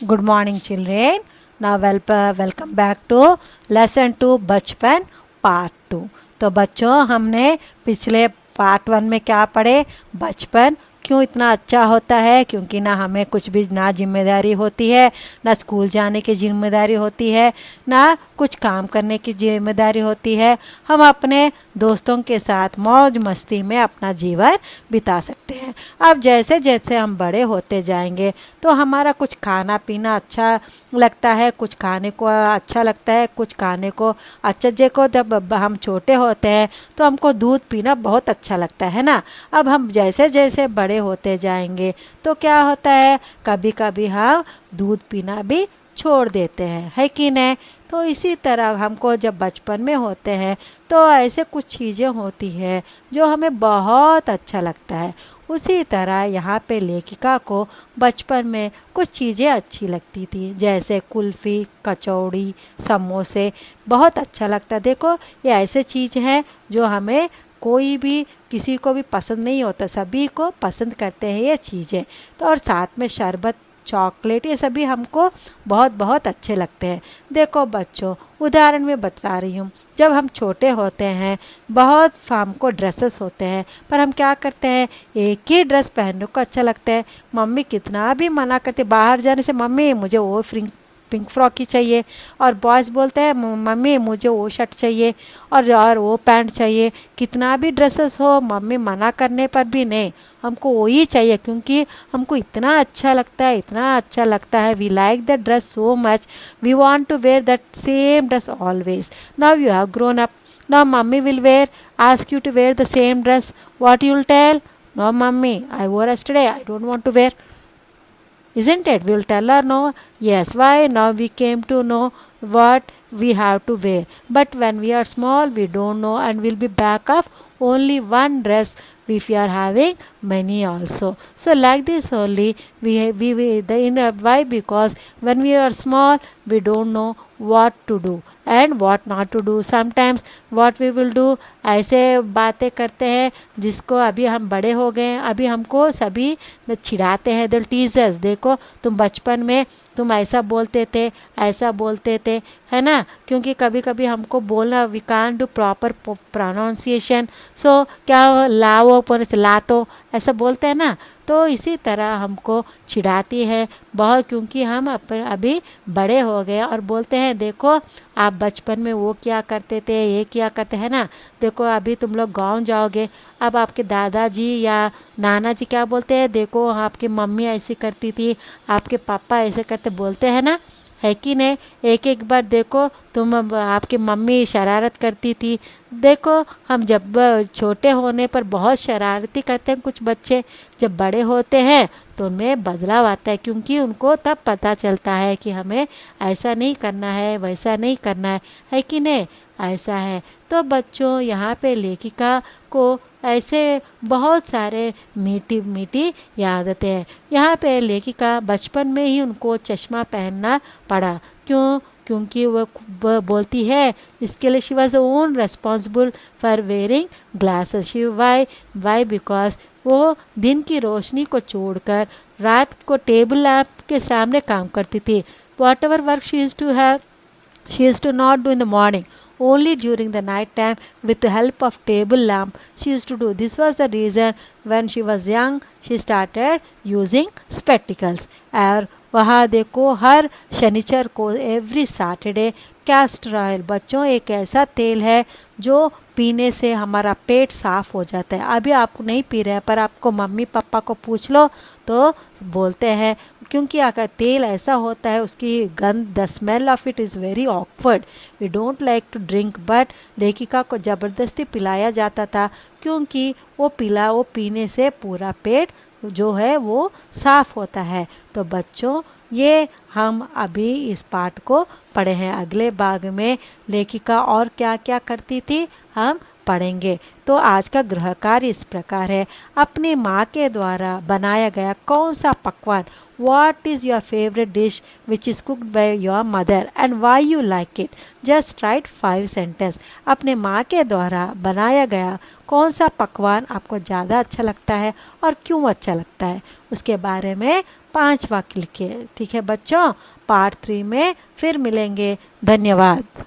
Good morning, children. Now, welcome back to lesson 2 बचपन part 2। तो बच्चों, हमने पिछले पार्ट 1 में क्या पढ़े? बचपन क्यों इतना अच्छा होता है? क्योंकि ना हमें कुछ भी ना जिम्मेदारी होती है, ना स्कूल जाने की जिम्मेदारी होती है, ना कुछ काम करने की जिम्मेदारी होती है। हम अपने दोस्तों के साथ मौज मस्ती में अपना जीवन बिता सकते हैं। अब जैसे जैसे हम बड़े होते जाएंगे तो हमारा कुछ खाना पीना अच्छा लगता है, कुछ खाने को अच्छा लगता है, कुछ खाने को अच्छा। देखो, जब हम छोटे होते हैं तो हमको दूध पीना बहुत अच्छा लगता है ना। अब हम जैसे जैसे बड़े होते जाएंगे तो क्या होता है, कभी कभी हम दूध पीना भी छोड़ देते हैं, है कि नहीं? तो इसी तरह हमको जब बचपन में होते हैं तो ऐसे कुछ चीज़ें होती है जो हमें बहुत अच्छा लगता है। उसी तरह यहाँ पे लेखिका को बचपन में कुछ चीज़ें अच्छी लगती थी, जैसे कुल्फ़ी, कचौड़ी, समोसे बहुत अच्छा लगता। देखो, ये ऐसे चीज़ है जो हमें कोई भी किसी को भी पसंद नहीं होता, सभी को पसंद करते हैं ये चीज़ें। तो और साथ में शरबत, चॉकलेट, ये सभी हमको बहुत बहुत अच्छे लगते हैं। देखो बच्चों, उदाहरण में बता रही हूँ, जब हम छोटे होते हैं बहुत हमको ड्रेसेस होते हैं, पर हम क्या करते हैं, एक ही ड्रेस पहनने को अच्छा लगता है। मम्मी कितना भी मना करते बाहर जाने से, मम्मी मुझे वो पिंक फ्रॉक ही चाहिए, और बॉयज़ बोलते हैं मम्मी मुझे वो शर्ट चाहिए और वो पैंट चाहिए। कितना भी ड्रेसेस हो, मम्मी मना करने पर भी नहीं, हमको वो ही चाहिए, क्योंकि हमको इतना अच्छा लगता है, इतना अच्छा लगता है। We like that dress so much, we want to wear that same dress always. Now you have grown up, now mummy will wear ask you to wear the same dress, what you will tell? No mummy, I wore yesterday, I don't want to wear. Isn't it? We will tell her no. Yes. Why? Now we came to know what we have to wear. But when we are small, we don't know, and we'll be back of only one dress if we are having many also. So like this only why? Because when we are small, we don't know what to do and what not to do. Sometimes what we will do, ऐसे बातें करते हैं जिसको अभी हम बड़े हो गए, अभी हमको सभी चिढ़ाते हैं, दिल टीजर्स। देखो, तुम बचपन में तुम ऐसा बोलते थे, ऐसा बोलते थे, है ना? क्योंकि कभी कभी हमको बोलना, we can't do proper pronunciation, so क्या लाओ पर लातो ऐसा बोलते हैं ना। तो इसी तरह हमको चिढ़ाती है बहुत, क्योंकि हम अभी बड़े हो गए और बोलते हैं देखो आप बचपन में वो क्या करते थे, ये क्या करते हैं ना। देखो अभी तुम लोग गांव जाओगे, अब आपके दादाजी या नाना जी क्या बोलते हैं, देखो आपकी मम्मी ऐसी करती थी, आपके पापा ऐसे करते, बोलते हैं ना, है कि नहीं? एक एक बार देखो, आपकी मम्मी शरारत करती थी। देखो, हम जब छोटे होने पर बहुत शरारती करते हैं कुछ बच्चे, जब बड़े होते हैं तो उनमें बदलाव आता है, क्योंकि उनको तब पता चलता है कि हमें ऐसा नहीं करना है, वैसा नहीं करना है कि नहीं? ऐसा है। तो बच्चों, यहाँ पे लेखिका को ऐसे बहुत सारे मीठी मीठी यादें हैं। यहाँ पे लेखिका बचपन में ही उनको चश्मा पहनना पड़ा। क्यों? क्योंकि वो बोलती है इसके लिए she was own responsible for wearing glasses. Why? Because वो दिन की रोशनी को छोड़कर रात को टेबल लैंप के सामने काम करती थी। Whatever work she used to have, she used to not do in the morning, only during the night time with the help of table lamp she used to do. This was the reason when she was young she started using spectacles. और वहाँ देखो, हर शनिचर को every Saturday castor oil, बच्चों एक ऐसा तेल है जो पीने से हमारा पेट साफ हो जाता है। अभी आप नहीं पी रहे हैं, पर आपको मम्मी पापा को पूछ लो तो बोलते हैं, क्योंकि अगर तेल ऐसा होता है उसकी गंध, the smell of it is very awkward, we don't like to drink. But लेखिका को ज़बरदस्ती पिलाया जाता था, क्योंकि वो पीने से पूरा पेट जो है वो साफ होता है। तो बच्चों, ये हम अभी इस पाठ को पढ़े हैं। अगले भाग में लेखिका और क्या क्या करती थी हम पढ़ेंगे। तो आज का गृह कार्य इस प्रकार है, अपनी माँ के द्वारा बनाया गया कौन सा पकवान, what is your favourite dish which is cooked by your mother and why you like it. Just right 5 sentence. अपने माँ के द्वारा बनाया गया कौन सा पकवान आपको ज़्यादा अच्छा लगता है और क्यों अच्छा लगता है, उसके बारे में 5 वाक्य लिखिए। ठीक है बच्चों, पार्ट 3 में फिर मिलेंगे। धन्यवाद।